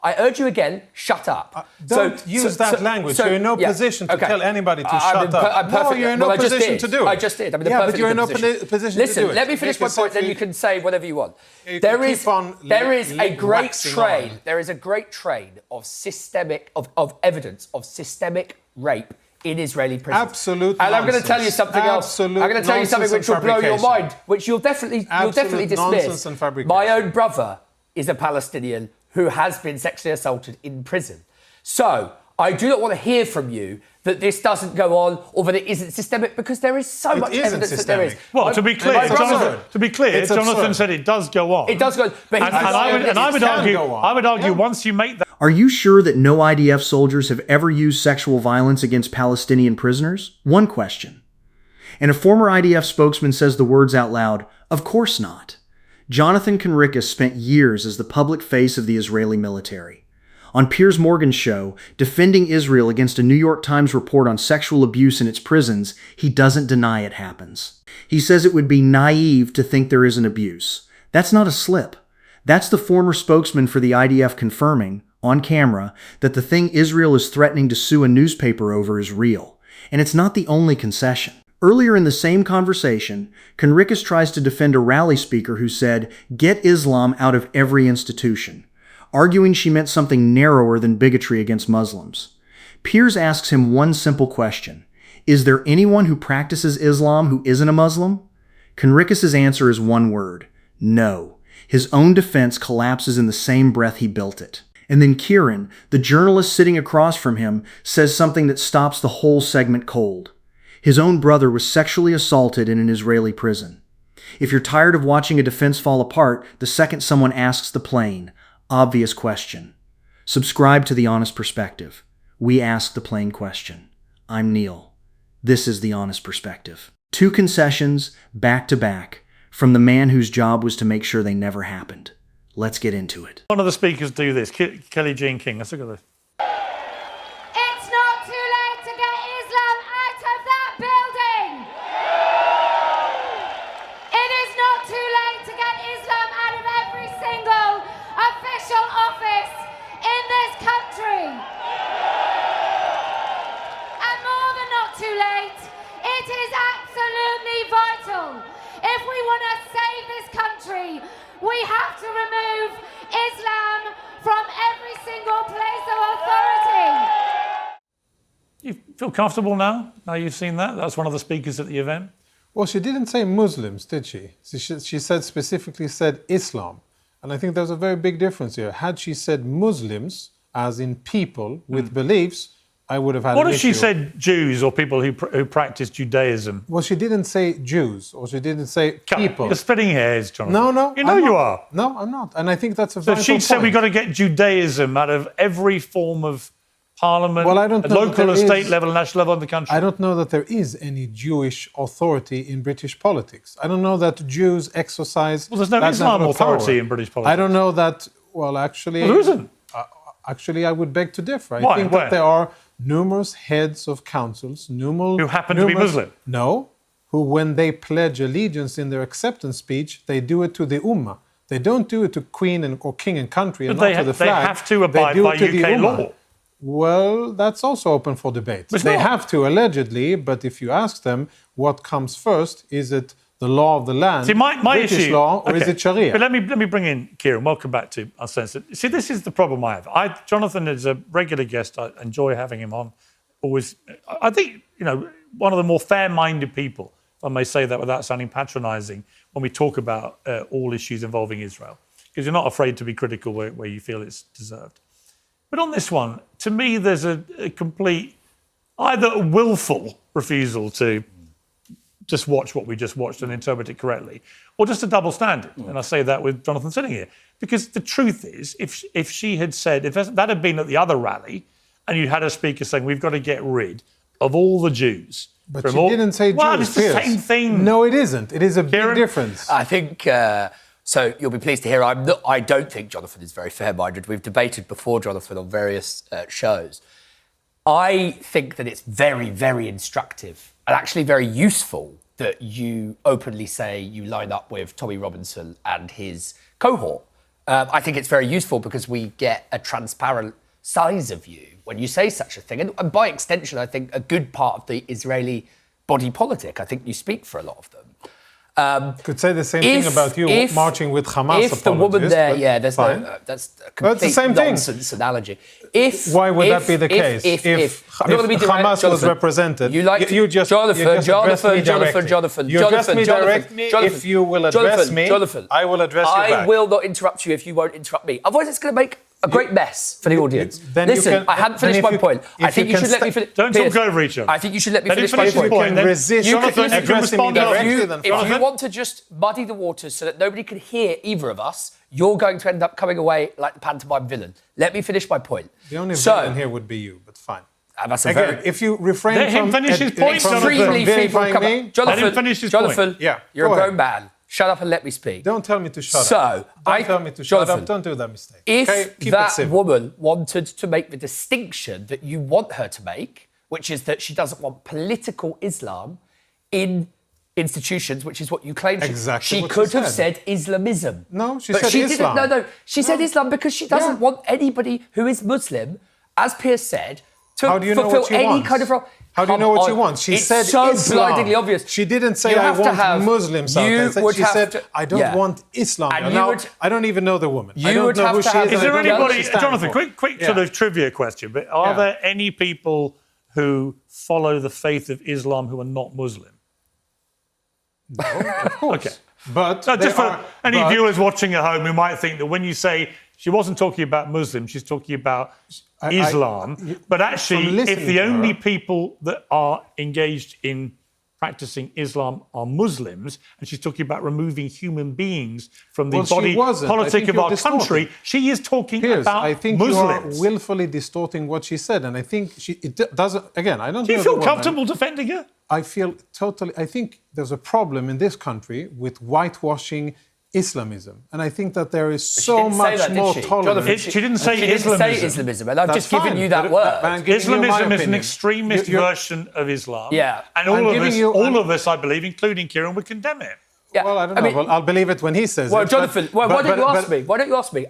I urge you again, shut up. Don't use that language. You're in no position to tell anybody to shut up. No, you're in no position to do it. I just did. I'm in but you're in no position to do it. Listen, let me finish my point, then you can say whatever you want. There is a great train. There is a great train of evidence of systemic rape in Israeli prisons. Absolute And I'm going to tell you something else. I'm going to tell you something which will blow your mind, which you'll definitely dismiss. My own brother is a Palestinian who has been sexually assaulted in prison. So I do not want to hear from you that this doesn't go on or that it isn't systemic, because there is so much evidence that there is. Well, to be clear, Jonathan said it does go on. It does go on. But I would argue once you make that... Are you sure that no IDF soldiers have ever used sexual violence against Palestinian prisoners? One question. And a former IDF spokesman says the words out loud, of course not. Jonathan Conricus spent years as the public face of the Israeli military. On Piers Morgan's show, defending Israel against a New York Times report on sexual abuse in its prisons, he doesn't deny it happens. He says it would be naive to think there isn't abuse. That's not a slip. That's the former spokesman for the IDF confirming, on camera, that the thing Israel is threatening to sue a newspaper over is real. And it's not the only concession. Earlier in the same conversation, Conricus tries to defend a rally speaker who said, "Get Islam out of every institution," arguing she meant something narrower than bigotry against Muslims. Piers asks him one simple question: is there anyone who practices Islam who isn't a Muslim? Conricus's answer is one word: no. His own defense collapses in the same breath he built it. And then Kieran, the journalist sitting across from him, says something that stops the whole segment cold. His own brother was sexually assaulted in an Israeli prison. If you're tired of watching a defense fall apart the second someone asks the plain, obvious question, subscribe to The Honest Perspective. We ask the plain question. I'm Neil. This is The Honest Perspective. 2 concessions, back to back, from the man whose job was to make sure they never happened. Let's get into it. One of the speakers do this, Kelly Jean King. Let's look at this. It's not too late to get Islam out of that building. It is not too late to get Islam out of every single official office in this country. And more than not too late, it is absolutely vital. If we want to save this country, we have to remove Islam from every single place of authority. You feel comfortable now you've seen that? That's one of the speakers at the event. Well, she didn't say Muslims, did she? She specifically said Islam. And I think there's a very big difference here. Had she said Muslims, as in people with beliefs, I would have had What an if she issue. said Jews or people who practice Judaism? Well, she didn't say Jews, or she didn't say people. You're splitting hairs, Jonathan. No, You know you are. No, I'm not. And I think that's a So vital she said point. we've got to get Judaism out of every form of parliament, Well, I don't know local that and there state is- level and national level in the country. I don't know that there is any Jewish authority in British politics. I don't know that Jews exercise. Well, there's no that Islam level of authority power. in British politics. I don't know that. Well, actually, Well, there isn't. Actually, I would beg to differ. I Why? think Where? that there are numerous heads of councils, Who happen to be Muslim? No, who, when they pledge allegiance in their acceptance speech, they do it to the Ummah. They don't do it to Queen or King and country and But not to the flag. they have to abide do by it to the UK Ummah. law. Well, that's also open for debate. It's They not. have to, allegedly, but if you ask them what comes first, is it the law of the land, See, my British issue, law, or is okay. it Sharia? But let me bring in Kieran. Welcome back to Uncensored. See, this is the problem I have. Jonathan is a regular guest. I enjoy having him on. Always, I think, one of the more fair-minded people, if I may say that without sounding patronising, when we talk about all issues involving Israel, because you're not afraid to be critical where you feel it's deserved. But on this one, to me, there's a complete, either a willful refusal to just watch what we just watched and interpret it correctly, or just a double standard. And I say that with Jonathan sitting here. Because the truth is, if she had said, if that had been at the other rally, and you had a speaker saying, we've got to get rid of all the Jews. But she didn't say Jews. Well, it's the Piers. same thing. No, it isn't. It is a Kieran? big difference. I think, so you'll be pleased to hear, I don't think Jonathan is very fair-minded. We've debated before, Jonathan, on various shows. I think that it's very, very instructive and actually very useful that you openly say you line up with Tommy Robinson and his cohort. I think it's very useful because we get a transparent size of you when you say such a thing. And by extension, I think a good part of the Israeli body politic, I think you speak for a lot of them. Could say the same thing about you marching with Hamas. If the woman there, that's a complete nonsense analogy. Why would that be the case? If Hamas was represented, you address me directly. If you will address me, I will address you back. I will not interrupt you if you won't interrupt me. Otherwise, it's going to make a great mess for the audience. Listen, I hadn't finished my point. I think you should let me finish. Don't talk over each other. I think you should let me finish my point. If you can resist addressing me directly, then if you want to just muddy the waters so that nobody can hear either of us, you're going to end up coming away like the pantomime villain. Let me finish my point. The only villain here would be you, but fine. That's Again, if you refrain from finish his point, extremely feeble Jonathan, you're a grown man. Shut up and let me speak. Don't tell me to shut up. Don't tell me to shut up. Don't do that mistake. If that woman wanted to make the distinction that you want her to make, which is that she doesn't want political Islam in institutions, which is what you claim she could have said Islamism. No, she said Islam. She said Islam because she doesn't want anybody who is Muslim, as Piers said, to fulfill any kind of role. How do you know what she wants? She said so Islam. Blindingly obvious. She didn't say I want Muslims out there. She said I don't want Islam. Now, I don't even know the woman. I don't know who she is. Is there anybody, Jonathan, quick sort of trivia question, but are there any people who follow the faith of Islam who are not Muslim? No, of course. Okay. But just for any viewers watching at home who might think that when you say she wasn't talking about Muslims, she's talking about Islam. But actually, if the only people that are engaged in practicing Islam are Muslims, and she's talking about removing human beings from the body politic of our country, she is talking about I think Muslims. You are willfully distorting what she said, and I think it doesn't. Again, I don't. Do you feel comfortable defending her? I feel totally. I think there's a problem in this country with whitewashing Islamism, and I think that there is so much more tolerance. She didn't say Islamism. She didn't say Islamism, and I've just given you that word. Islamism is an extremist version of Islam. Yeah, and all of us, I believe, including Kieran, would condemn it. Yeah. Well, I don't know. I'll believe it when he says it. Jonathan, why don't you ask me? Why don't you ask me?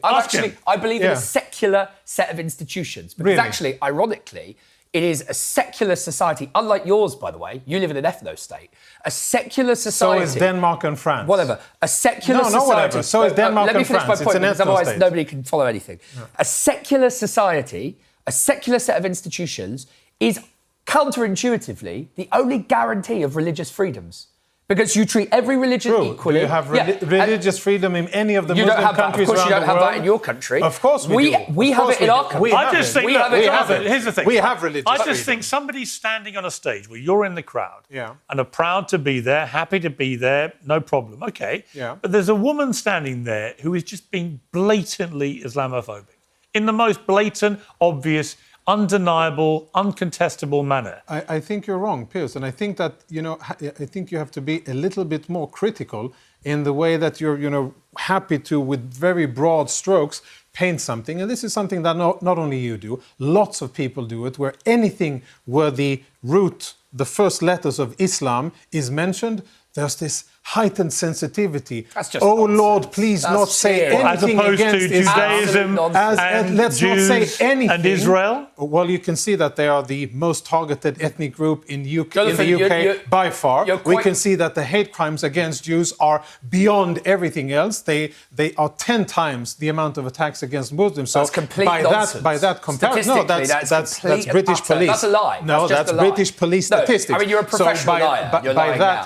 I believe in a secular set of institutions because actually, ironically, it is a secular society, unlike yours, by the way. You live in an ethno-state. A secular society. So is Denmark and France. Whatever. A secular society. Whatever. So is Denmark and France. Let me finish my point, because otherwise nobody can follow anything. No. A secular society, a secular set of institutions, is counterintuitively the only guarantee of religious freedoms. Because you treat every religion equally. Do you have religious freedom in any of the Muslim countries around the world? Of course you don't have that in your country. Of course we do. We have it in our country. I just think, here's the thing. We have religious freedom. I just think somebody's standing on a stage where you're in the crowd and are proud to be there, happy to be there, no problem. Okay. Yeah. But there's a woman standing there who is just being blatantly Islamophobic in the most blatant, obvious, undeniable, uncontestable manner. I think you're wrong, Piers, and I think that I think you have to be a little bit more critical in the way that you're happy to, with very broad strokes, paint something. And this is something that not only you do, lots of people do it, where anything where the root, the first letters of Islam is mentioned, there's this heightened sensitivity. Oh Lord, please not say anything against Judaism and let's Jews not say anything. And Israel. Well, you can see that they are the most targeted ethnic group in the UK by far. We can see that the hate crimes against Jews are beyond everything else. They are 10 times the amount of attacks against Muslims. So that's complete nonsense. By that comparison, no, that's British police. That's a lie. No, that's British police statistics. I mean, you're a professional liar.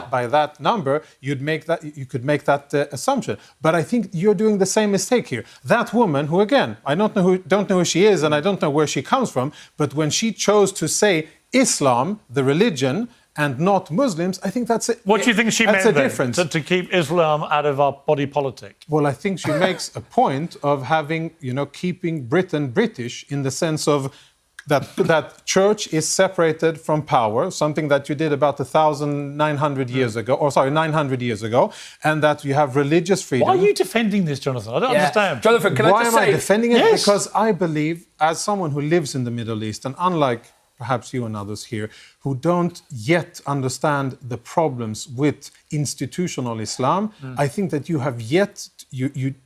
By that number, you could make that assumption. But I think you're doing the same mistake here. That woman, who again, I don't know who she is, and I don't know where she comes from, but when she chose to say Islam, the religion, and not Muslims, I think that's it. What do you think she meant then, to keep Islam out of our body politic? Well, I think she makes a point of having, keeping Britain British in the sense of that church is separated from power, something that you did about 900 years ago, and that you have religious freedom. Why are you defending this, Jonathan? I don't understand. Jonathan, can I just say... Why am I defending it? Yes. Because I believe, as someone who lives in the Middle East, and unlike perhaps you and others here, who don't yet understand the problems with institutional Islam, I think that you have yet...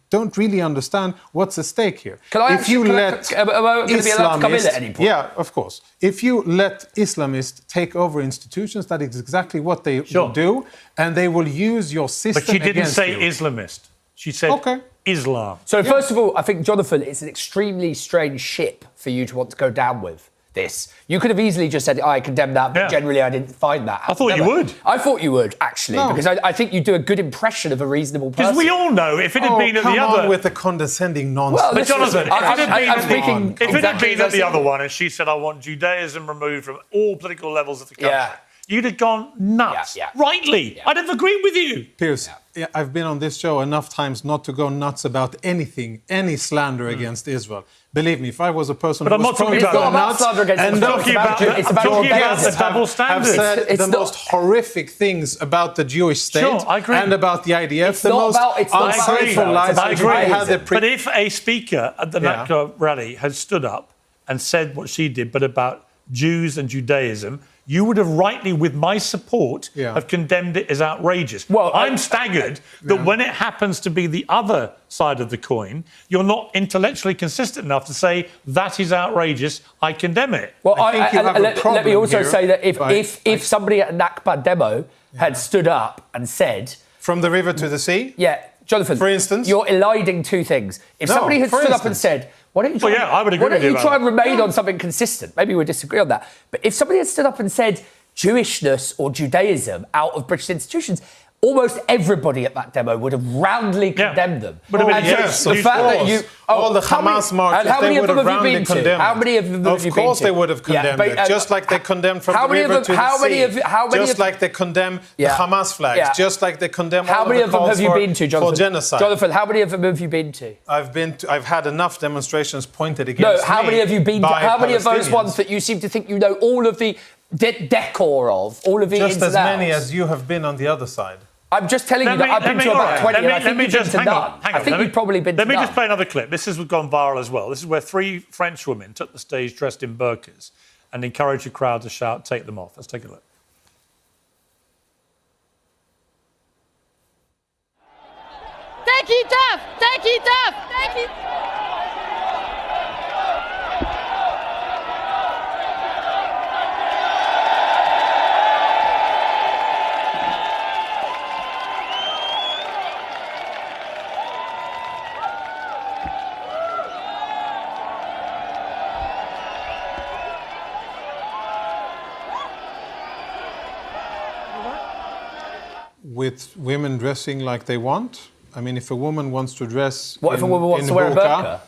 don't really understand what's at stake here. Am I going to be allowed to come in at any point? Yeah, of course. If you let Islamists take over institutions, that is exactly what they will do, and they will use your system against you. But she didn't say Islamist. She said Islam. So first of all, I think, Jonathan, it's an extremely strange ship for you to want to go down with this. You could have easily just said, I condemn that, but generally I didn't find that. I thought you would. I thought you would, actually, because I think you do a good impression of a reasonable person. Because we all know if it had been at the other... come on with the condescending nonsense. Well, but Jonathan, if it had been at the other one and she said, I want Judaism removed from all political levels of the country, you'd have gone nuts. Rightly. I'd have agreed with you. Piers, I've been on this show enough times not to go nuts about anything, any slander against Israel. Believe me, if I was a person who was prone to go nuts, I'm talking about the double standard. I've said the most horrific things about the Jewish state and about the IDF, the most unfaithful lies. I agree. But if a speaker at the Nakba rally had stood up and said what she did, but about Jews and Judaism, you would have rightly, with my support, have condemned it as outrageous. Well, I'm staggered that when it happens to be the other side of the coin, you're not intellectually consistent enough to say, that is outrageous, I condemn it. Well, let me also say that if somebody at a Nakba demo had stood up and said... From the river to the sea? Yeah, Jonathan, for instance, you're eliding two things. If somebody had stood up and said... Why don't you try and remain on something consistent? Maybe we'll disagree on that. But if somebody had stood up and said Jewishness or Judaism out of British institutions, almost everybody at that demo would have roundly condemned them. All the Hamas marches, they would have roundly condemned. How many of them have you been to? Of course they would have condemned it, just like they condemned from the river to the sea. Just like they condemn the Hamas flags, just like they condemn all of the calls for genocide. Jonathan, how many of them have you been to? I've had enough demonstrations pointed against me. How many have you been to? How many of those ones that you seem to think you know all of the decor of, all of the ins and outs? Just as many as you have been on the other side. I'm just telling you that I've been to about 20, and I think you've been to none. I think you've probably been to none. Let me just play another clip. This has gone viral as well. This is where 3 French women took the stage dressed in burkas and encouraged the crowd to shout, take them off. Let's take a look. Take it off! Take it off! Take it... With women dressing like they want. I mean, if a woman wants to dress if a woman wants to wear a burqa?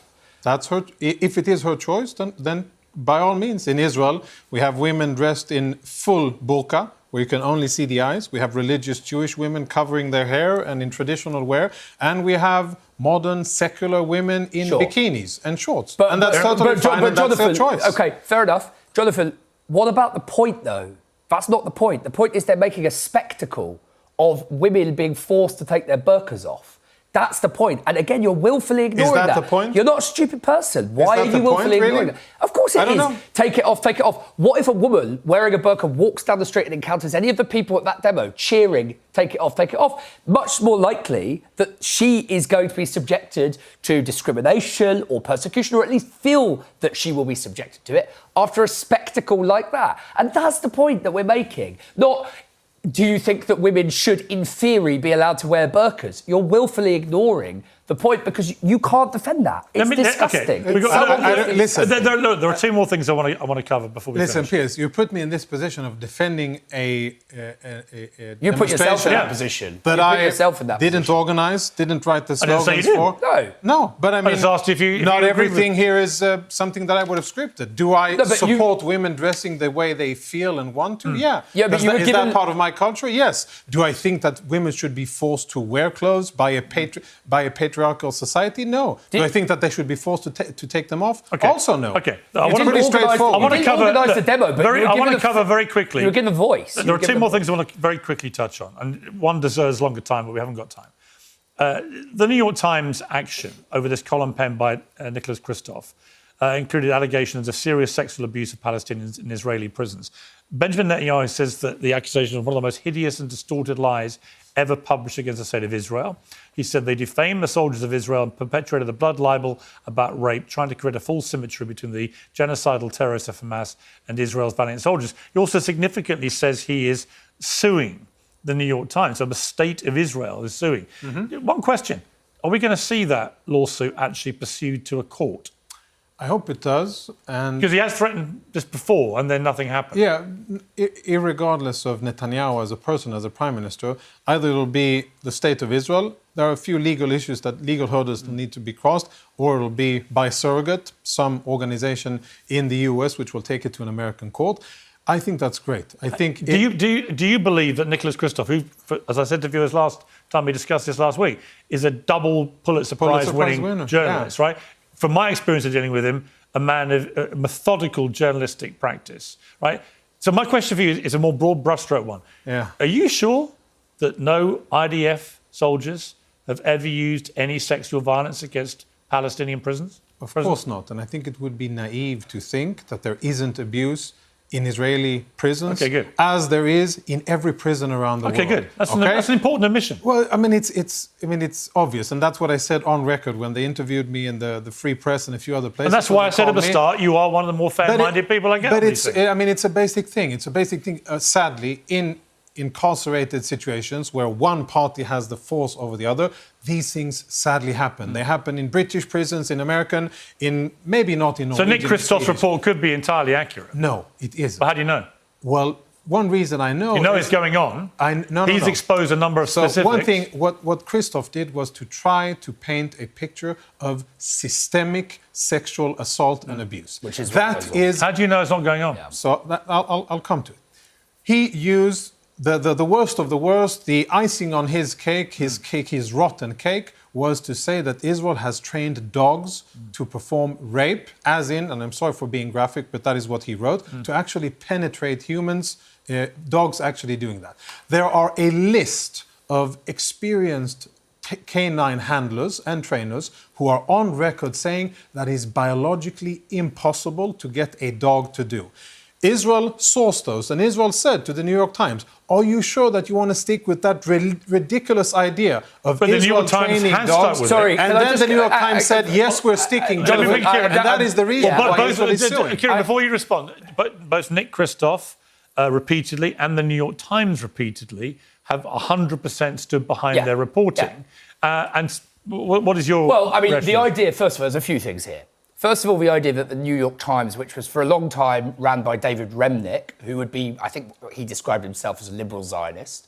That's her. If it is her choice, then by all means. In Israel, we have women dressed in full burqa, where you can only see the eyes. We have religious Jewish women covering their hair and in traditional wear. And we have modern secular women in bikinis and shorts. And that's totally fine, and that's their choice. OK, fair enough. Jonathan, what about the point, though? That's not the point. The point is they're making a spectacle of women being forced to take their burqas off. That's the point. And again, you're willfully ignoring that. Is that the point? You're not a stupid person. Why are you willfully ignoring it? Of course it is. Take it off, take it off. What if a woman wearing a burqa walks down the street and encounters any of the people at that demo cheering, take it off, take it off? Much more likely that she is going to be subjected to discrimination or persecution, or at least feel that she will be subjected to it after a spectacle like that. And that's the point that we're making. Not... Do you think that women should, in theory, be allowed to wear burqas? You're willfully ignoring the point because you can't defend that. It's disgusting. Listen, there are 2 more things I want to cover before we finish. Listen, Piers, you put me in this position of defending a You put yourself in that position. That I didn't organise, didn't write the slogans for. No, but I mean, not everything here is something that I would have scripted. Do I support women dressing the way they feel and want to? Yeah. Is that part of my culture? Yes. Do I think that women should be forced to wear clothes by a patriarchal society? No. Do I think that they should be forced to take them off? Also no. Okay. It's pretty straightforward. I want to cover the demo, but I want to cover very quickly. You were given a voice. There are 2 more things I want to very quickly touch on, and one deserves longer time, but we haven't got time. The New York Times action over this column penned by Nicholas Kristof included allegations of serious sexual abuse of Palestinians in Israeli prisons. Benjamin Netanyahu says that the accusation is one of the most hideous and distorted lies ever published against the state of Israel. He said they defamed the soldiers of Israel and perpetuated a blood libel about rape, trying to create a false symmetry between the genocidal terrorists of Hamas and Israel's valiant soldiers. He also significantly says he is suing the New York Times. So the state of Israel is suing. One question, are we going to see that lawsuit actually pursued to a court? I hope it does. Because he has threatened this before and then nothing happened. Yeah, irregardless of Netanyahu as a person, as a prime minister, either it'll be the state of Israel, there are a few legal hurdles that need to be crossed, or it'll be by surrogate, some organization in the US which will take it to an American court. I think that's great. I think. Do you believe that Nicholas Kristof, who, as I said to viewers last time we discussed this last week, is a double Pulitzer Prize winning journalist, right? From my experience of dealing with him, a man of methodical journalistic practice, right? So my question for you is a more broad brushstroke one. Yeah. Are you sure that no IDF soldiers have ever used any sexual violence against Palestinian prisoners? Of course not. And I think it would be naive to think that there isn't abuse in Israeli prisons, as there is in every prison around the world. Okay, good. That's an important admission. Well, I mean, it's obvious, and that's what I said on record when they interviewed me in the Free Press and a few other places. And that's why I said at the start, you are one of the more fair-minded people I get. But it's a basic thing. It's a basic thing. Sadly, in incarcerated situations where one party has the force over the other, these things sadly happen. They happen in British prisons, in American, maybe not in Norwegian. So Nick Kristof's report could be entirely accurate? No, it isn't. But how do you know? Well, one reason I know... You know it's going on. He's exposed a number of specifics. So one thing, what Kristof did was to try to paint a picture of systemic sexual assault and abuse. Which is that is... How do you know it's not going on? Yeah. So I'll come to it. He used... The worst of the worst, the icing on his cake, his rotten cake, was to say that Israel has trained dogs to perform rape, as in, and I'm sorry for being graphic, but that is what he wrote, to actually penetrate humans, dogs actually doing that. There are a list of experienced canine handlers and trainers who are on record saying that is biologically impossible to get a dog to do. Israel sourced those, and Israel said to the New York Times, are you sure that you want to stick with that ridiculous idea of Israel training dogs? Sorry, and then the New York Times said, yes, we're sticking, Jonathan, and that is the reason why Israel is suing. Kieran, before you respond, both Nick Kristof repeatedly and the New York Times repeatedly have 100% stood behind their reporting. And what is your Well, I mean, reference? the idea, first of all, there's a few things here. First of all, the idea that the New York Times, which was for a long time ran by David Remnick, who would be, I think he described himself as a liberal Zionist,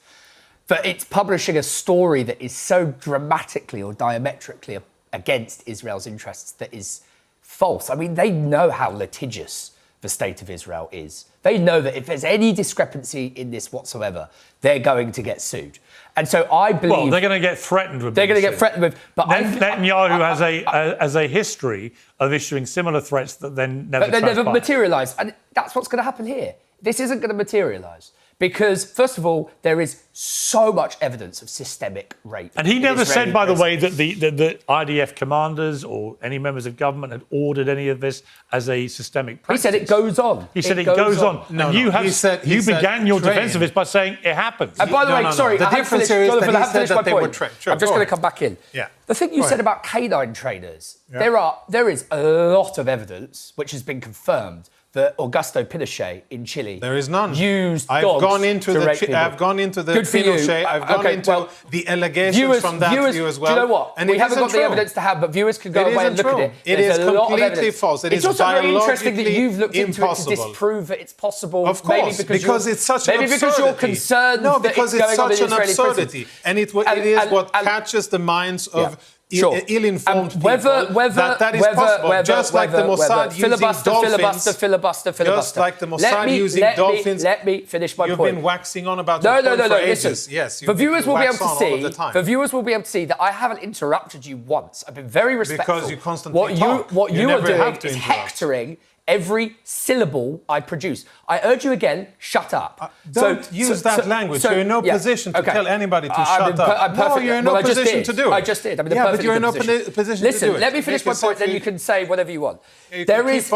that it's publishing a story that is so dramatically or diametrically against Israel's interests that is false. I mean, they know how litigious the state of Israel is. They know that if there's any discrepancy in this whatsoever, they're going to get sued. And so I believe... Well, they're going to get threatened with... They're going to get threatened with... But Netanyahu has a history of issuing similar threats that then never transpire. But they never materialise. And that's what's going to happen here. This isn't going to materialise. Because, first of all, there is so much evidence of systemic rape. And he never said, by the way, that the IDF commanders or any members of government had ordered any of this as a systemic practice. He said it goes on. He said it goes on. No, and you began your defence of this by saying it happens. And by the way, sorry, the difference here is that he said that they were trained. I'm just going to come back in. Yeah. The thing you said about canine trainers, there is a lot of evidence which has been confirmed that Augusto Pinochet in Chile there is none. Used I've dogs gone into to the rape people. I've gone into the Good for Pinochet. you. I've gone into the allegations from that view as well. Do you know what? And we haven't got the evidence to have, but viewers can go away and look at it. It is completely false. It is also very interesting that you've looked impossible. into it to disprove that it's possible. Of course, because it's such an absurdity. Maybe because you're concerned that it's going on in Israeli absurdity. And it is what catches the minds of ill-informed people that is possible. Just like the Mossad using dolphins. Filibuster. Just like the Mossad using dolphins. Let me finish my point. You've been waxing on about No, for ages. listen. Yes, the viewers will be able to see that I haven't interrupted you once. I've been very respectful. Because you constantly what you are doing is every syllable I produce. I urge you again, shut up. Don't use that language. You're in no position to tell anybody to shut up. No, you're in no position to do it. I just did. I'm in but you're in no position to do it. Listen, let me finish my point, then you can say whatever you want. There is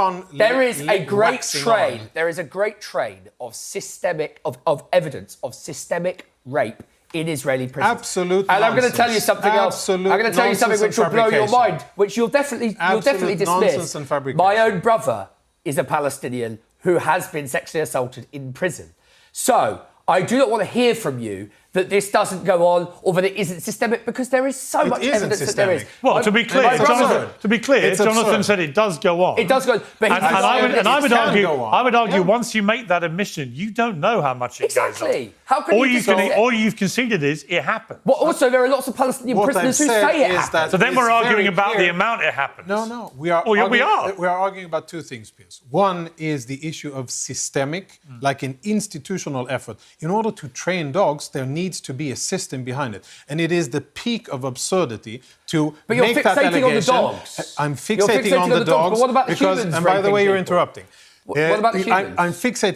a great train. There is a great train of evidence of systemic rape in Israeli prisons. Absolute And I'm going to tell you something else. I'm going to tell you something which will blow your mind, which you'll definitely dismiss. My own brother is a Palestinian who has been sexually assaulted in prison. So I do not want to hear from you that this doesn't go on or that it isn't systemic, because there is so much evidence that there is. Well, to be clear, Jonathan said it does go on. It does go on. But I would argue once you make that admission, you don't know how much it goes on. How can all you've conceded is it happened. Well, also, there are lots of Palestinian prisoners who say it happened. So then we're arguing about the amount it happens. No. We are arguing about two things, Piers. One is the issue of systemic, like an institutional effort. In order to train dogs, there needs to be a system behind it. And it is the peak of absurdity to make that allegation. On the dogs. I'm fixating on the dogs. But what about the humans? And by the way, you're interrupting. What about the humans?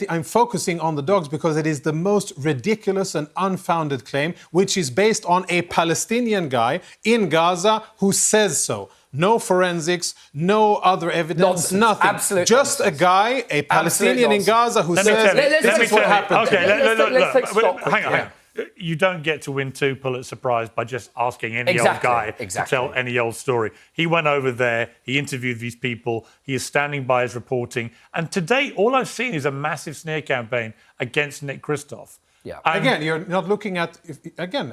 I'm focusing on the dogs because it is the most ridiculous and unfounded claim, which is based on a Palestinian guy in Gaza who says so. No forensics, no other evidence, nothing. Absolute just nonsense. A guy, a Palestinian in Gaza who says this is what happened. Okay, look, hang on. You don't get to win 2 Pulitzer Prize by just asking any old guy to tell any old story. He went over there, he interviewed these people, he is standing by his reporting, and to date, all I've seen is a massive smear campaign against Nick Kristof. Yeah. Again, you're not looking at.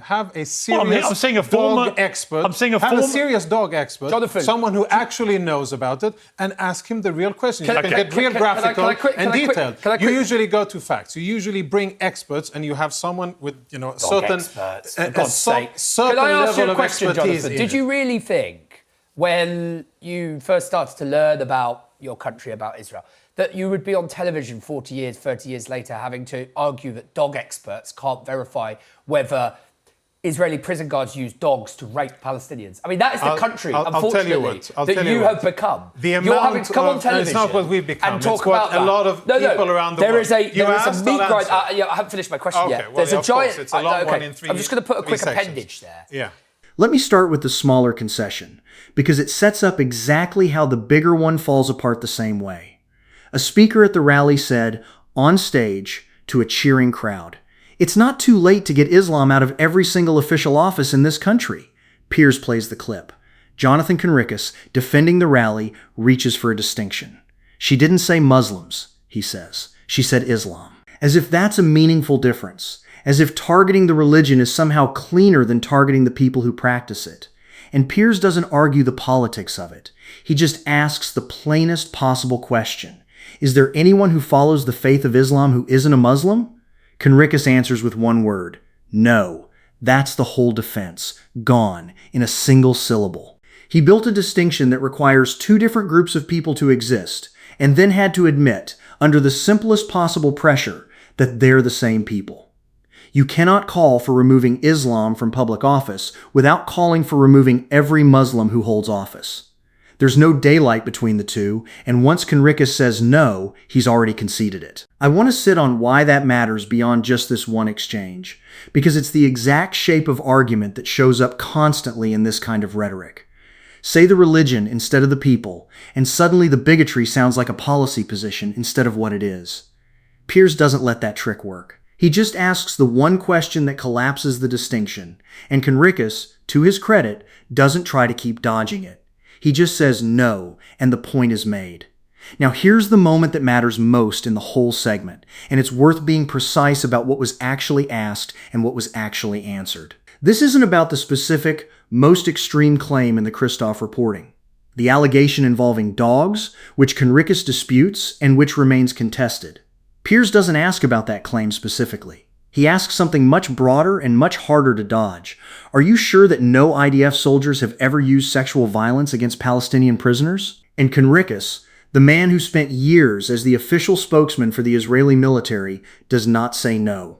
Have a serious dog expert. Have a serious dog expert, Jonathan, someone who actually knows about it, and ask him the real questions. You can get real graphical and detailed. You usually go to facts. You usually bring experts, and you have someone with certain level of expertise. Jonathan, did you really think, when you first started to learn about your country, about Israel, that you would be on television 40 years, 30 years later having to argue that dog experts can't verify whether Israeli prison guards use dogs to rape Palestinians? I mean, that is the country, unfortunately, that you have become. You're having to come on television. It's not what we've become. And talk about a lot of people around the world. There is a meat grind. I haven't finished my question yet. There's a giant. It's a long one in 3 I'm just going to put a quick appendage there. Yeah. Let me start with the smaller concession, because it sets up exactly how the bigger one falls apart the same way. A speaker at the rally said, on stage, to a cheering crowd, "It's not too late to get Islam out of every single official office in this country." Piers plays the clip. Jonathan Conricus, defending the rally, reaches for a distinction. "She didn't say Muslims," he says. "She said Islam." As if that's a meaningful difference. As if targeting the religion is somehow cleaner than targeting the people who practice it. And Piers doesn't argue the politics of it. He just asks the plainest possible question. Is there anyone who follows the faith of Islam who isn't a Muslim? Conricus answers with one word. No. That's the whole defense. Gone. In a single syllable. He built a distinction that requires 2 different groups of people to exist, and then had to admit, under the simplest possible pressure, that they're the same people. You cannot call for removing Islam from public office without calling for removing every Muslim who holds office. There's no daylight between the two, and once Conricus says no, he's already conceded it. I want to sit on why that matters beyond just this one exchange, because it's the exact shape of argument that shows up constantly in this kind of rhetoric. Say the religion instead of the people, and suddenly the bigotry sounds like a policy position instead of what it is. Piers doesn't let that trick work. He just asks the one question that collapses the distinction, and Conricus, to his credit, doesn't try to keep dodging it. He just says no, and the point is made. Now here's the moment that matters most in the whole segment, and it's worth being precise about what was actually asked and what was actually answered. This isn't about the specific, most extreme claim in the Kristof reporting. The allegation involving dogs, which Conricus disputes and which remains contested. Piers doesn't ask about that claim specifically. He asks something much broader and much harder to dodge. Are you sure that no IDF soldiers have ever used sexual violence against Palestinian prisoners? And Conricus, the man who spent years as the official spokesman for the Israeli military, does not say no.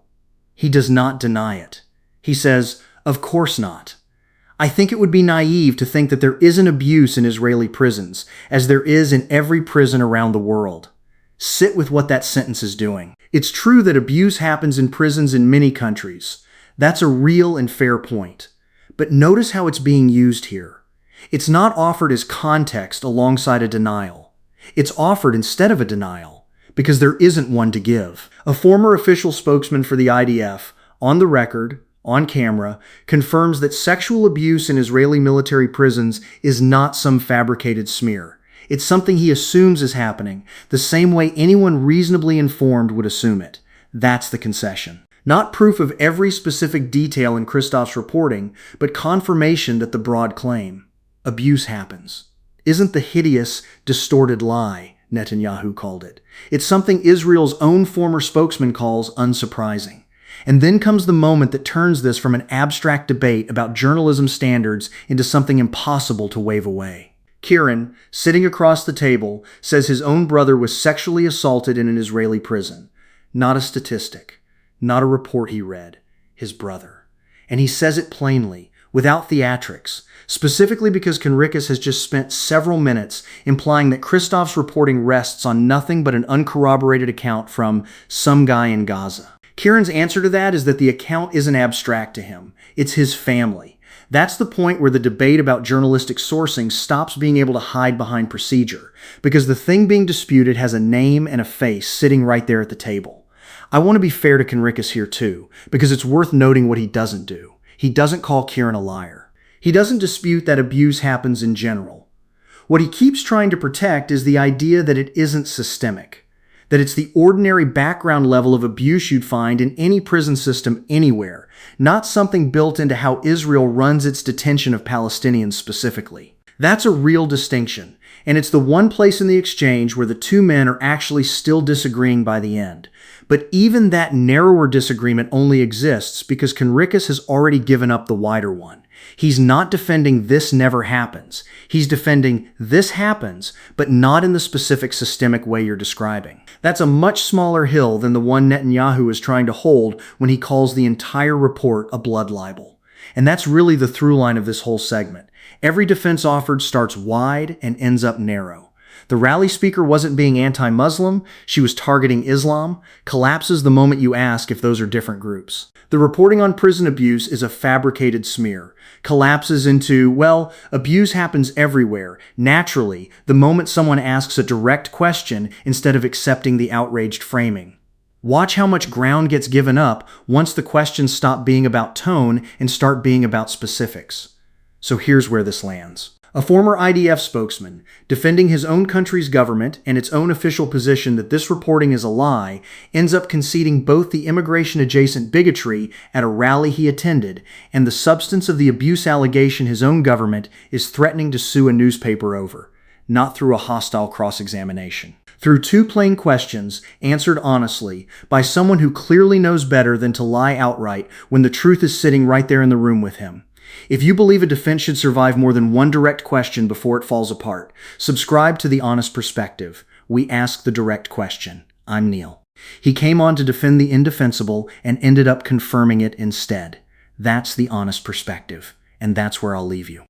He does not deny it. He says, "Of course not. I think it would be naive to think that there isn't abuse in Israeli prisons, as there is in every prison around the world. Sit with what that sentence is doing. It's true that abuse happens in prisons in many countries. That's a real and fair point. But notice how it's being used here. It's not offered as context alongside a denial. It's offered instead of a denial, because there isn't one to give. A former official spokesman for the IDF, on the record, on camera, confirms that sexual abuse in Israeli military prisons is not some fabricated smear. It's something he assumes is happening, the same way anyone reasonably informed would assume it. That's the concession. Not proof of every specific detail in Christoph's reporting, but confirmation that the broad claim. Abuse happens. Isn't the hideous, distorted lie, Netanyahu called it. It's something Israel's own former spokesman calls unsurprising. And then comes the moment that turns this from an abstract debate about journalism standards into something impossible to wave away. Kieran, sitting across the table, says his own brother was sexually assaulted in an Israeli prison. Not a statistic, not a report he read, his brother. And he says it plainly, without theatrics, specifically because Conricus has just spent several minutes implying that Christoph's reporting rests on nothing but an uncorroborated account from some guy in Gaza. Kieran's answer to that is that the account isn't abstract to him. It's his family. That's the point where the debate about journalistic sourcing stops being able to hide behind procedure, because the thing being disputed has a name and a face sitting right there at the table. I want to be fair to Conricus here too, because it's worth noting what he doesn't do. He doesn't call Kieran a liar. He doesn't dispute that abuse happens in general. What he keeps trying to protect is the idea that it isn't systemic, that it's the ordinary background level of abuse you'd find in any prison system anywhere, not something built into how Israel runs its detention of Palestinians specifically. That's a real distinction, and it's the one place in the exchange where the two men are actually still disagreeing by the end. But even that narrower disagreement only exists because Conricus has already given up the wider one. He's not defending this never happens. He's defending this happens, but not in the specific systemic way you're describing. That's a much smaller hill than the one Netanyahu is trying to hold when he calls the entire report a blood libel. And that's really the through line of this whole segment. Every defense offered starts wide and ends up narrow. The rally speaker wasn't being anti-Muslim, she was targeting Islam, collapses the moment you ask if those are different groups. The reporting on prison abuse is a fabricated smear, collapses into, well, abuse happens everywhere, naturally, the moment someone asks a direct question instead of accepting the outraged framing. Watch how much ground gets given up once the questions stop being about tone and start being about specifics. So here's where this lands. A former IDF spokesman, defending his own country's government and its own official position that this reporting is a lie, ends up conceding both the immigration-adjacent bigotry at a rally he attended and the substance of the abuse allegation his own government is threatening to sue a newspaper over, not through a hostile cross-examination. Through two plain questions, answered honestly, by someone who clearly knows better than to lie outright when the truth is sitting right there in the room with him. If you believe a defense should survive more than one direct question before it falls apart, subscribe to The Honest Perspective. We ask the direct question. I'm Neil. He came on to defend the indefensible and ended up confirming it instead. That's The Honest Perspective, and that's where I'll leave you.